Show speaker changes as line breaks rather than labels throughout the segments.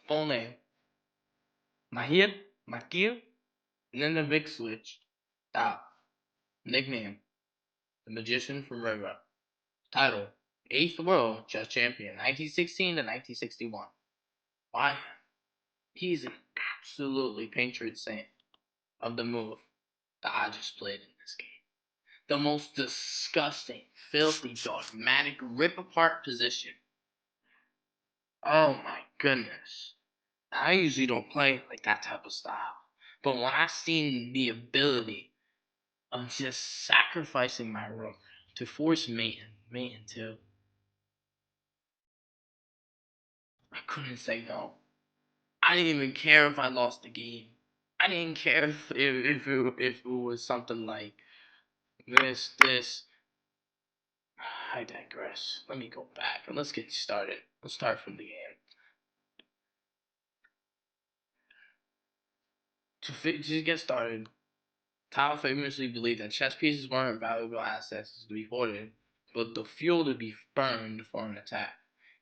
Full name. Mikhail, and then the big switch. Tal. Nickname. The Magician from Riga. Title. 8th World Chess Champion, 1916 to 1961. Why? He's an absolutely patron saint of the move that I just played in this game. The most disgusting, filthy, dogmatic, rip-apart position. Oh my goodness. I usually don't play like that type of style. But when I seen the ability of just sacrificing my rook to force mate into, I couldn't say no. I didn't even care if I lost the game. I didn't care if it was something like this. I digress. Let me go back and let's get started. Let's start from the game. To get started, Tal famously believed that chess pieces weren't valuable assets to be hoarded, but the fuel to be burned for an attack.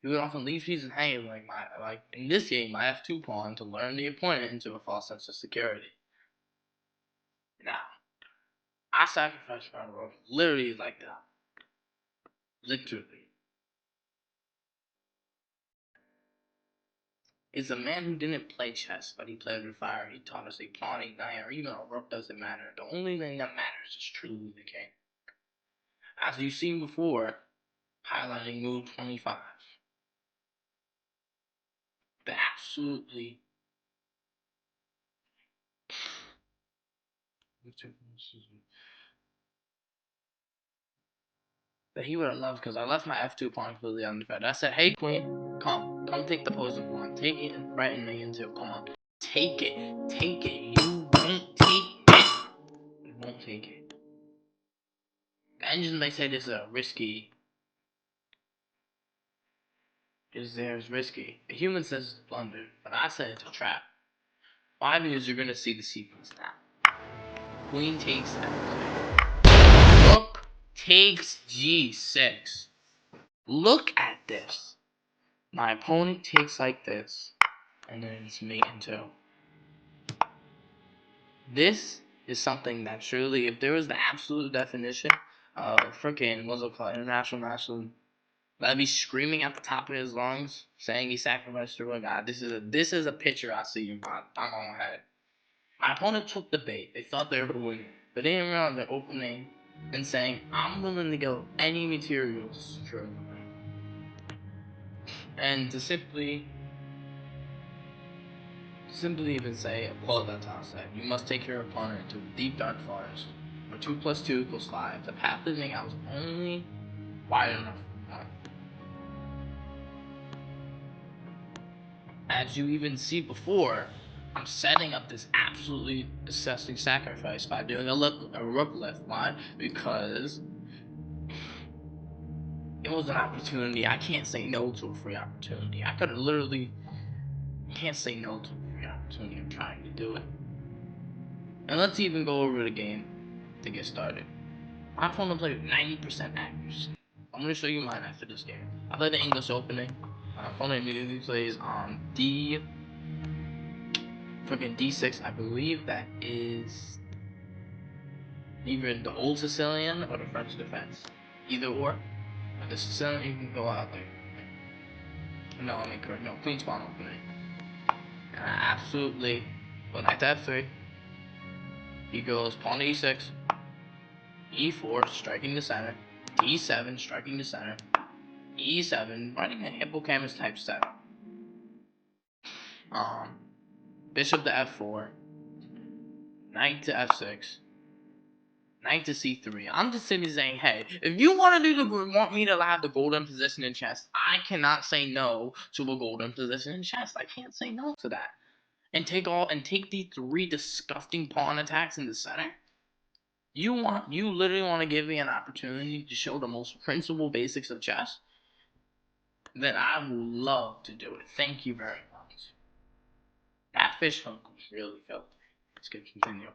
He would often leave pieces hanging like in this game, my f2 pawn to lure the opponent into a false sense of security. Now, I sacrificed my rook literally like that. Literally. Is a man who didn't play chess, but he played with fire. He taught us a pawn, a knight, or even a rook doesn't matter. The only thing that matters is truly the king. As you've seen before, highlighting move 25. The absolutely that he would have loved because I left my f2 pawn completely undefended. I said, hey queen, come take the opposing pawn. Take it and threaten me into a pawn. Take it. You won't take it. You won't take it. The engine may say this is a risky. Is risky. The human says it's a blunder, but I said it's a trap. Why? Because you're gonna see the sequence now. Queen takes f3. Rook takes g6. Look at this. My opponent takes like this, and then it's mate into. This is something that surely, if there was the absolute definition of freaking what's it called, international national, that'd be screaming at the top of his lungs, saying he sacrificed to a god. This is a picture I see in my own head. My opponent took the bait. They thought they were winning, but they didn't realize they're opening and saying, "I'm willing to go any materials to secure and to simply even say, well, that's how I said, you must take your opponent into a deep dark forest, where 2 plus 2 equals 5. The path leading out was only wide enough. As you even see before, I'm setting up this absolutely disgusting sacrifice by doing a rook lift. Why? Because it was an opportunity. I can't say no to a free opportunity. I could literally can't say no to a free opportunity. I'm trying to do it. And let's even go over the game to get started. My opponent played with 90% accuracy. I'm going to show you mine after this game. I played the English opening. My opponent immediately plays on D6. I believe that is either the old Sicilian or the French defense. Either or. The Sicilian, you can go out there. No, I mean, correct. No, Queen's Pawn opening. And I absolutely, well, knight to f3. He goes pawn to e6. e4, striking the center. d7, striking the center. e7, running a hippocampus type setup. Bishop to f4. Knight to f6. Knight to c3. I'm just simply saying, hey, if you want me to have the golden position in chess, I cannot say no to a golden position in chess. I can't say no to that. And take the 3 disgusting pawn attacks in the center. You literally want to give me an opportunity to show the most principal basics of chess? Then I would love to do it. Thank you very much. That fish hook was really filthy. Let's continue.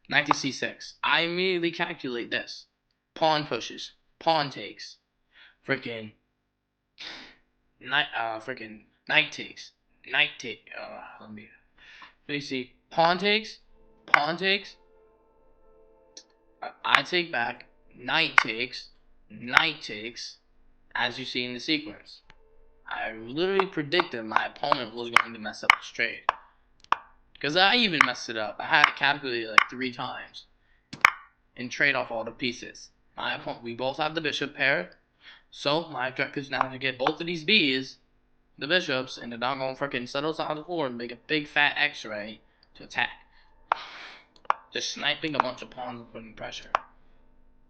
Knight to c6. I immediately calculate this. Pawn pushes. Pawn takes. Freaking knight takes. knight take. Let me see. Pawn takes. Pawn takes. I take back. Knight takes. Knight takes. As you see in the sequence. I literally predicted my opponent was going to mess up this trade. Because I even messed it up. I had it calculated like 3 times. And trade off all the pieces. My opponent, we both have the bishop paired. So my objective is now to get both of these B's, the bishops, and the doggone freaking settles on the board and make a big fat X-ray to attack. Just sniping a bunch of pawns and putting pressure.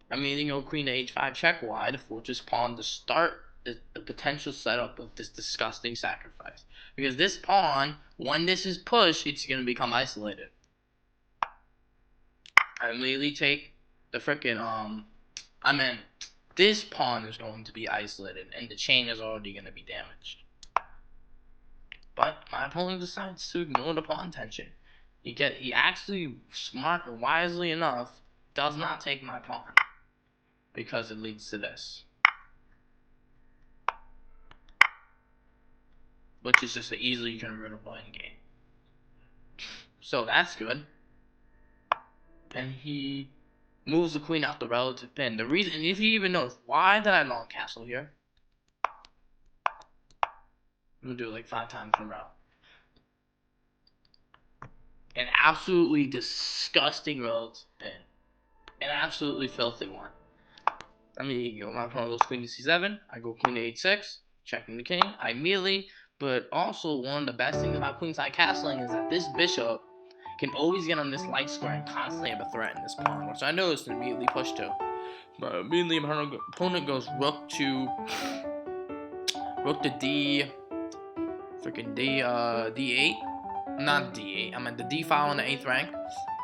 I mean, you know, queen to h5 check wide, fortress pawn to start the potential setup of this disgusting sacrifice. Because this pawn, when this is pushed, it's going to become isolated. I immediately take the frickin', this pawn is going to be isolated, and the chain is already going to be damaged. But my opponent decides to ignore the pawn tension. He actually, smart and wisely enough, does not take my pawn. Because it leads to this. Which is just an easily convertible endgame. So that's good. And he moves the queen out the relative pin. The reason, if you even notice, why did I long castle here? I'm gonna do it like 5 times in a row. An absolutely disgusting relative pin. An absolutely filthy one. I mean, my opponent goes queen to c7. I go queen to h6, checking the king. I immediately, but also one of the best things about queenside castling is that this bishop can always get on this light square and constantly have a threat in this pawn, which I noticed and immediately push to. But immediately my opponent goes rook to d8. Not d8. I meant the d file on the 8th rank.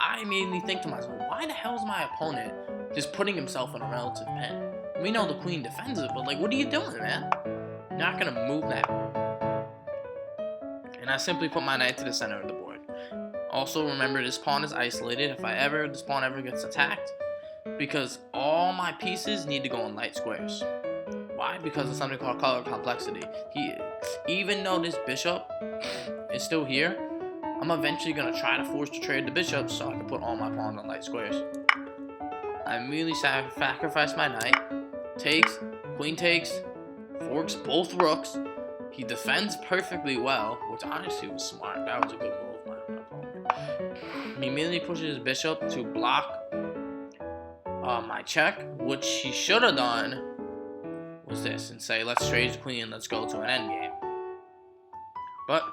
I immediately think to myself, why the hell is my opponent just putting himself in a relative pin? We know the queen defends it, but like, what are you doing, man? You're not gonna move that. And I simply put my knight to the center of the board. Also, remember, this pawn is isolated if this pawn ever gets attacked, because all my pieces need to go in light squares. Why? Because of something called color complexity. Even though this bishop is still here, I'm eventually going to try to force to trade the bishop so I can put all my pawns on light squares. I immediately sacrifice my knight, takes, queen takes, forks both rooks. He defends perfectly well, which honestly was smart. That was a good move by my opponent. He immediately pushes his bishop to block my check, which he should have done was this, and say, let's trade the queen and let's go to an endgame. But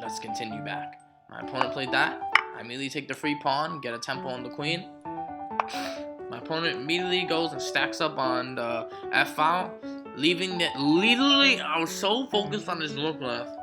let's continue back. My opponent played that. I immediately take the free pawn, get a tempo on the queen. My opponent immediately goes and stacks up on the f file, leaving it. Literally, I was so focused on this rook left